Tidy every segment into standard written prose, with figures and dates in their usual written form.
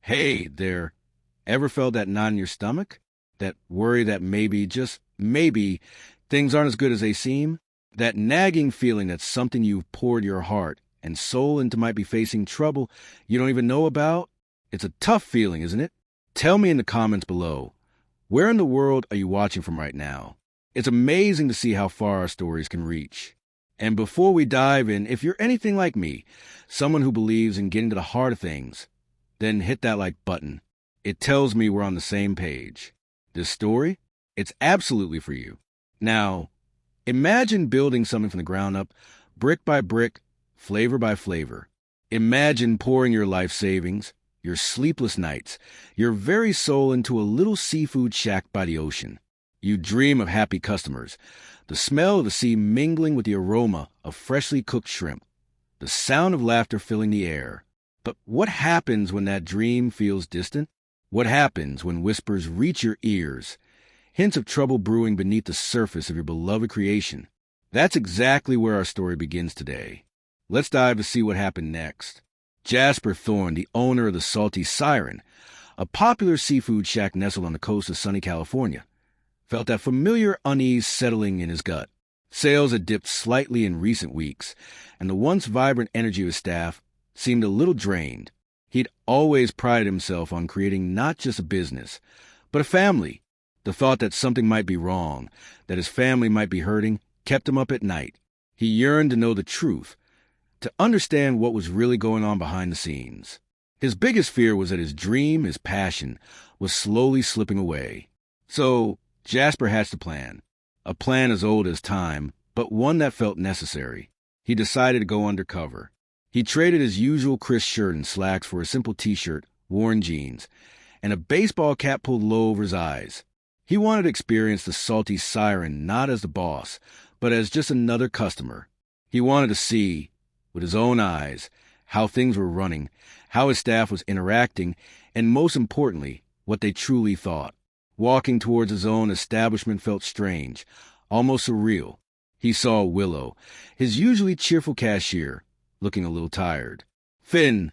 Hey there. Ever felt that knot in your stomach? That worry that maybe, just maybe, things aren't as good as they seem? That nagging feeling that something you've poured your heart and soul into might be facing trouble you don't even know about? It's a tough feeling, isn't it? Tell me in the comments below. Where in the world are you watching from right now? It's amazing to see how far our stories can reach. And before we dive in, if you're anything like me, someone who believes in getting to the heart of things, then hit that like button. It tells me we're on the same page. This story, it's absolutely for you. Now, imagine building something from the ground up, brick by brick, flavor by flavor. Imagine pouring your life savings, your sleepless nights, your very soul into a little seafood shack by the ocean. You dream of happy customers, the smell of the sea mingling with the aroma of freshly cooked shrimp, the sound of laughter filling the air. But what happens when that dream feels distant? What happens when whispers reach your ears, hints of trouble brewing beneath the surface of your beloved creation? That's exactly where our story begins today. Let's dive to see what happened next. Jasper Thorne, the owner of the Salty Siren, a popular seafood shack nestled on the coast of sunny California, felt that familiar unease settling in his gut. Sales had dipped slightly in recent weeks, and the once vibrant energy of his staff seemed a little drained. He'd always prided himself on creating not just a business, but a family. The thought that something might be wrong, that his family might be hurting, kept him up at night. He yearned to know the truth, to understand what was really going on behind the scenes. His biggest fear was that his dream, his passion, was slowly slipping away. So Jasper hatched a plan as old as time, but one that felt necessary. He decided to go undercover. He traded his usual crisp shirt and slacks for a simple t-shirt, worn jeans, and a baseball cap pulled low over his eyes. He wanted to experience the Salty Siren not as the boss, but as just another customer. He wanted to see, with his own eyes, how things were running, how his staff was interacting, and most importantly, what they truly thought. Walking towards his own establishment felt strange, almost surreal. He saw Willow, his usually cheerful cashier, looking a little tired. Finn,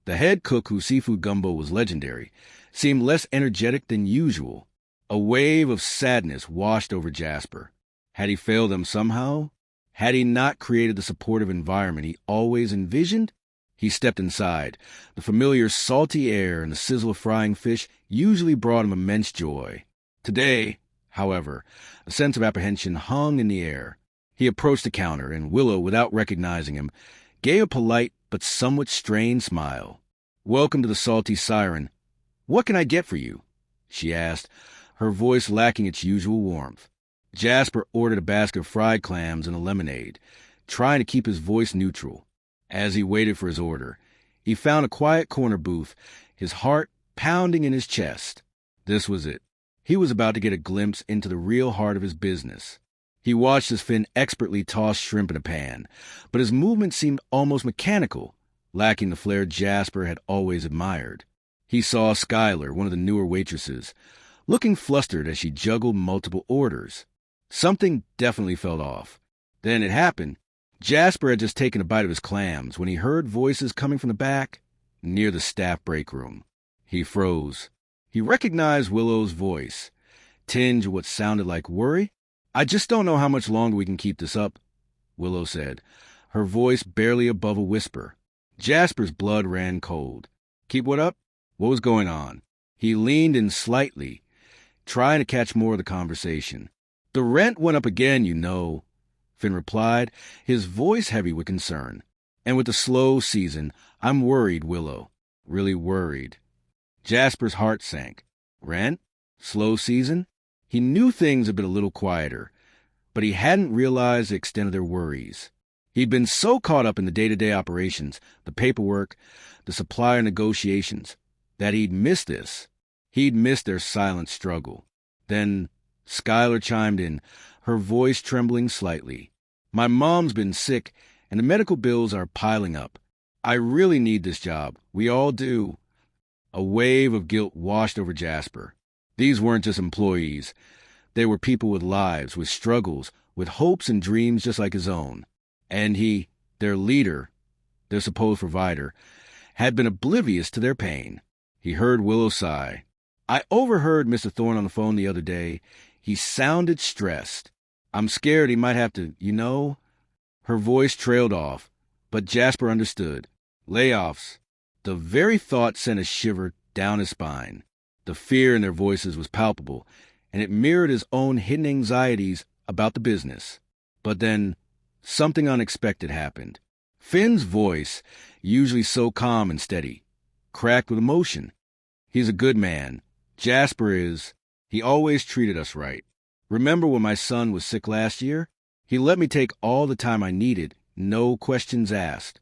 the head cook whose seafood gumbo was legendary, seemed less energetic than usual. A wave of sadness washed over Jasper. Had he failed them somehow? Had he not created the supportive environment he always envisioned? He stepped inside. The familiar salty air and the sizzle of frying fish usually brought him immense joy. Today, however, a sense of apprehension hung in the air. He approached the counter, and Willow, without recognizing him, gave a polite but somewhat strained smile. "Welcome to the Salty Siren. What can I get for you?" she asked, her voice lacking its usual warmth. Jasper ordered a basket of fried clams and a lemonade, trying to keep his voice neutral. As he waited for his order, he found a quiet corner booth, his heart pounding in his chest. This was it. He was about to get a glimpse into the real heart of his business. He watched as Finn expertly tossed shrimp in a pan, but his movements seemed almost mechanical, lacking the flair Jasper had always admired. He saw Skylar, one of the newer waitresses, looking flustered as she juggled multiple orders. Something definitely felt off. Then it happened. Jasper had just taken a bite of his clams when he heard voices coming from the back, near the staff break room. He froze. He recognized Willow's voice, tinged with what sounded like worry. "I just don't know how much longer we can keep this up," Willow said, her voice barely above a whisper. Jasper's blood ran cold. "Keep what up?" What was going on? He leaned in slightly, trying to catch more of the conversation. "The rent went up again, you know," Finn replied, his voice heavy with concern. "And with the slow season, I'm worried, Willow. Really worried." Jasper's heart sank. Rent? Slow season? He knew things had been a little quieter, but he hadn't realized the extent of their worries. He'd been so caught up in the day-to-day operations, the paperwork, the supplier negotiations, that he'd missed this. He'd missed their silent struggle. Then Skylar chimed in, her voice trembling slightly. "My mom's been sick, and the medical bills are piling up. I really need this job. We all do." A wave of guilt washed over Jasper. These weren't just employees. They were people with lives, with struggles, with hopes and dreams just like his own. And he, their leader, their supposed provider, had been oblivious to their pain. He heard Willow sigh. "I overheard Mr. Thorne on the phone the other day. He sounded stressed. I'm scared he might have to, you know." Her voice trailed off, but Jasper understood. Layoffs. The very thought sent a shiver down his spine. The fear in their voices was palpable, and it mirrored his own hidden anxieties about the business. But then, something unexpected happened. Finn's voice, usually so calm and steady, cracked with emotion. "He's a good man. Jasper is. He always treated us right. Remember when my son was sick last year? He let me take all the time I needed, no questions asked."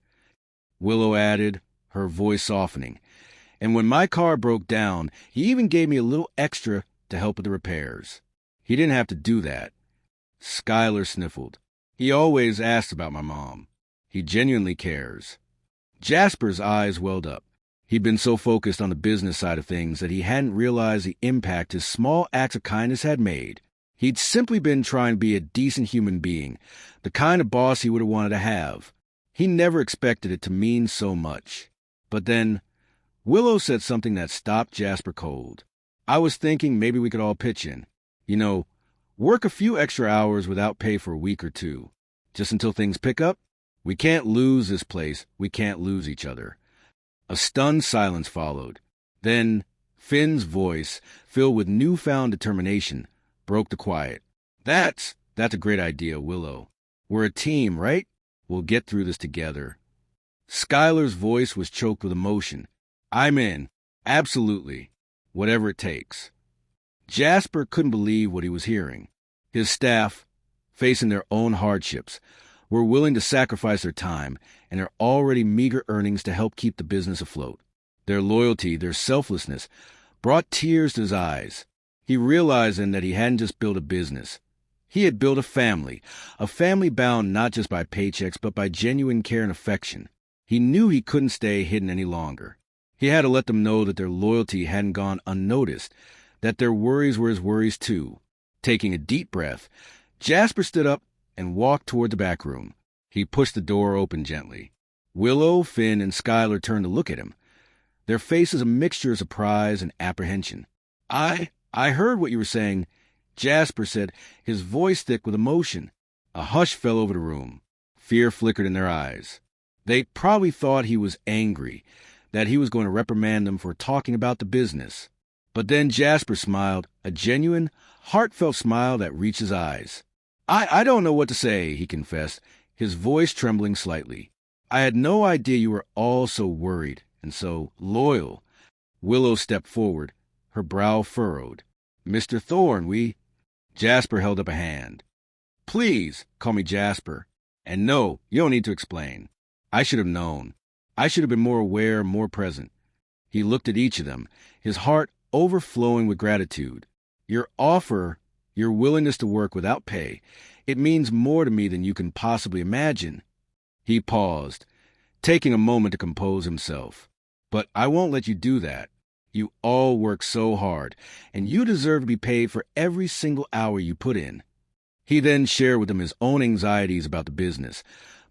Willow added, her voice softening. "And when my car broke down, he even gave me a little extra to help with the repairs. He didn't have to do that." Skylar sniffled. "He always asks about my mom. He genuinely cares." Jasper's eyes welled up. He'd been so focused on the business side of things that he hadn't realized the impact his small acts of kindness had made. He'd simply been trying to be a decent human being, the kind of boss he would have wanted to have. He never expected it to mean so much. But then, Willow said something that stopped Jasper cold. "I was thinking maybe we could all pitch in. You know, work a few extra hours without pay for a week or two. Just until things pick up. We can't lose this place. We can't lose each other." A stunned silence followed. Then, Finn's voice, filled with newfound determination, broke the quiet. That's a great idea, Willow. We're a team, right? We'll get through this together." Skylar's voice was choked with emotion. "I'm in. Absolutely. Whatever it takes." Jasper couldn't believe what he was hearing. His staff, facing their own hardships, were willing to sacrifice their time and their already meager earnings to help keep the business afloat. Their loyalty, their selflessness, brought tears to his eyes. He realized then that he hadn't just built a business. He had built a family bound not just by paychecks but by genuine care and affection. He knew he couldn't stay hidden any longer. He had to let them know that their loyalty hadn't gone unnoticed, that their worries were his worries too. Taking a deep breath, Jasper stood up and walked toward the back room. He pushed the door open gently. Willow, Finn, and Skylar turned to look at him, their faces a mixture of surprise and apprehension. I heard what you were saying," Jasper said, his voice thick with emotion. A hush fell over the room. Fear flickered in their eyes. They probably thought he was angry, that he was going to reprimand them for talking about the business. But then Jasper smiled, a genuine, heartfelt smile that reached his eyes. I don't know what to say," he confessed, his voice trembling slightly. "I had no idea you were all so worried and so loyal." Willow stepped forward, her brow furrowed. "Mr. Thorne, Jasper held up a hand. "Please, call me Jasper. And no, you don't need to explain. I should have known. I should have been more aware, more present." He looked at each of them, his heart overflowing with gratitude. "Your offer, your willingness to work without pay, it means more to me than you can possibly imagine." He paused, taking a moment to compose himself. "But I won't let you do that. You all work so hard, and you deserve to be paid for every single hour you put in." He then shared with them his own anxieties about the business,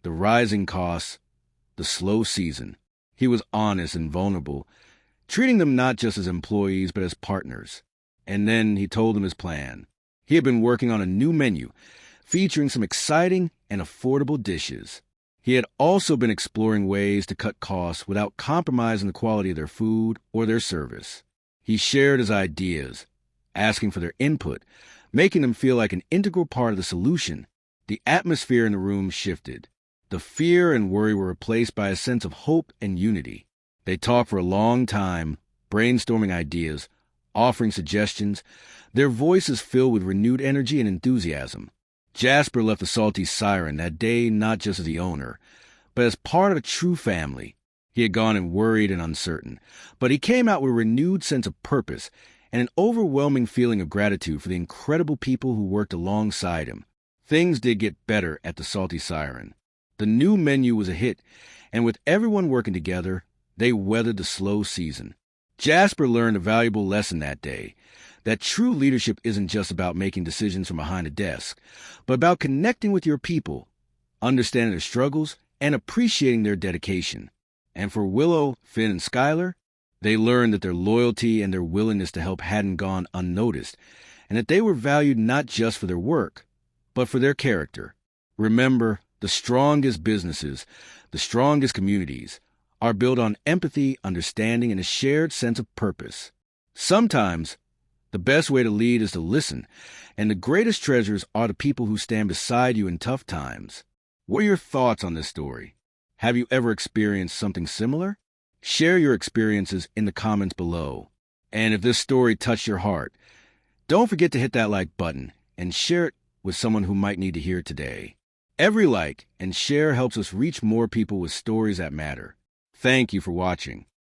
the rising costs, the slow season. He was honest and vulnerable, treating them not just as employees but as partners. And then he told them his plan. He had been working on a new menu, featuring some exciting and affordable dishes. He had also been exploring ways to cut costs without compromising the quality of their food or their service. He shared his ideas, asking for their input, making them feel like an integral part of the solution. The atmosphere in the room shifted. The fear and worry were replaced by a sense of hope and unity. They talked for a long time, brainstorming ideas, offering suggestions, their voices filled with renewed energy and enthusiasm. Jasper left the Salty Siren that day not just as the owner, but as part of a true family. He had gone in worried and uncertain, but he came out with a renewed sense of purpose and an overwhelming feeling of gratitude for the incredible people who worked alongside him. Things did get better at the Salty Siren. The new menu was a hit, and with everyone working together, they weathered the slow season. Jasper learned a valuable lesson that day, that true leadership isn't just about making decisions from behind a desk, but about connecting with your people, understanding their struggles, and appreciating their dedication. And for Willow, Finn, and Skylar, They learned that their loyalty and their willingness to help hadn't gone unnoticed, and that they were valued not just for their work, but for their character. Remember, the strongest businesses, the strongest communities, are built on empathy, understanding, and a shared sense of purpose. Sometimes, the best way to lead is to listen, and the greatest treasures are the people who stand beside you in tough times. What are your thoughts on this story? Have you ever experienced something similar? Share your experiences in the comments below. And if this story touched your heart, don't forget to hit that like button and share it with someone who might need to hear it today. Every like and share helps us reach more people with stories that matter. Thank you for watching.